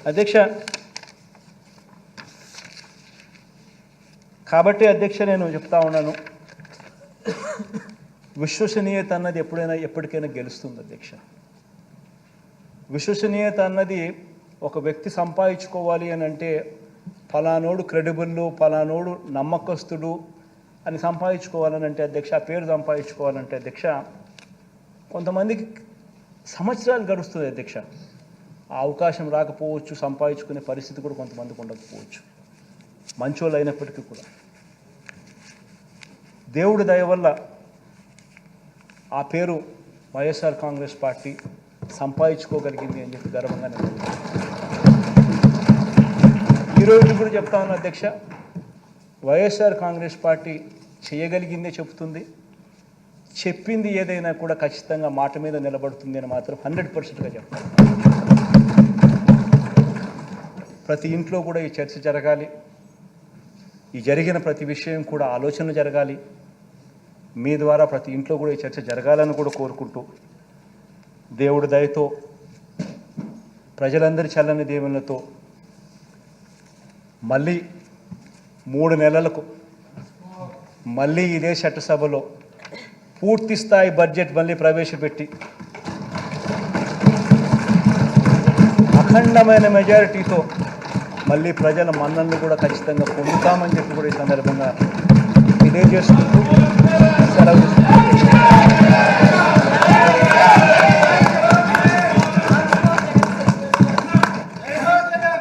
అధ్యక్ష, కాబట్టి అధ్యక్ష నేను చెప్తా ఉన్నాను, విశ్వసనీయత అన్నది ఎప్పటికైనా గెలుస్తుంది అధ్యక్ష. విశ్వసనీయత అన్నది ఒక వ్యక్తి సంపాదించుకోవాలి అని అంటే ఫలానోడు క్రెడిబుల్, ఫలానోడు నమ్మకస్తుడు అని సంపాదించుకోవాలని అంటే అధ్యక్ష, ఆ పేరు సంపాదించుకోవాలంటే అధ్యక్ష కొంతమందికి సంవత్సరాలు గడుస్తుంది అధ్యక్ష. ఆ అవకాశం రాకపోవచ్చు, సంపాదించుకునే పరిస్థితి కూడా కొంతమందికి ఉండకపోవచ్చు, మంచోళ్ళు అయినప్పటికీ కూడా. దేవుడి దయ వల్ల ఆ పేరు వైఎస్ఆర్ కాంగ్రెస్ పార్టీ సంపాదించుకోగలిగింది అని చెప్పి గర్వంగా నేను ఈరోజు కూడా చెప్తా ఉన్నా అధ్యక్ష, వైఎస్ఆర్ కాంగ్రెస్ పార్టీ చేయగలిగిందే చెప్తుంది, చెప్పింది ఏదైనా కూడా ఖచ్చితంగా మాట మీద నిలబడుతుంది అని మాత్రం 100%గా చెప్తాను. ప్రతి ఇంట్లో కూడా ఈ చర్చ జరగాలి, ఈ జరిగిన ప్రతి విషయం కూడా ఆలోచన జరగాలి, మీ ద్వారా ప్రతి ఇంట్లో కూడా ఈ చర్చ జరగాలని కూడా కోరుకుంటూ, దేవుడి దయతో ప్రజలందరి చల్లని దీవెనలతో మళ్ళీ 3 నెలలకు మళ్ళీ ఇదే చట్టసభలో పూర్తి స్థాయి బడ్జెట్ మళ్ళీ ప్రవేశపెట్టి అఖండమైన మెజారిటీతో మళ్ళీ ప్రజల మన్ననలు కూడా ఖచ్చితంగా పొందుతామని చెప్పి కూడా ఈ సందర్భంగా తెలియజేసుకుంటూ సెలవు తీసుకుంటున్నాను.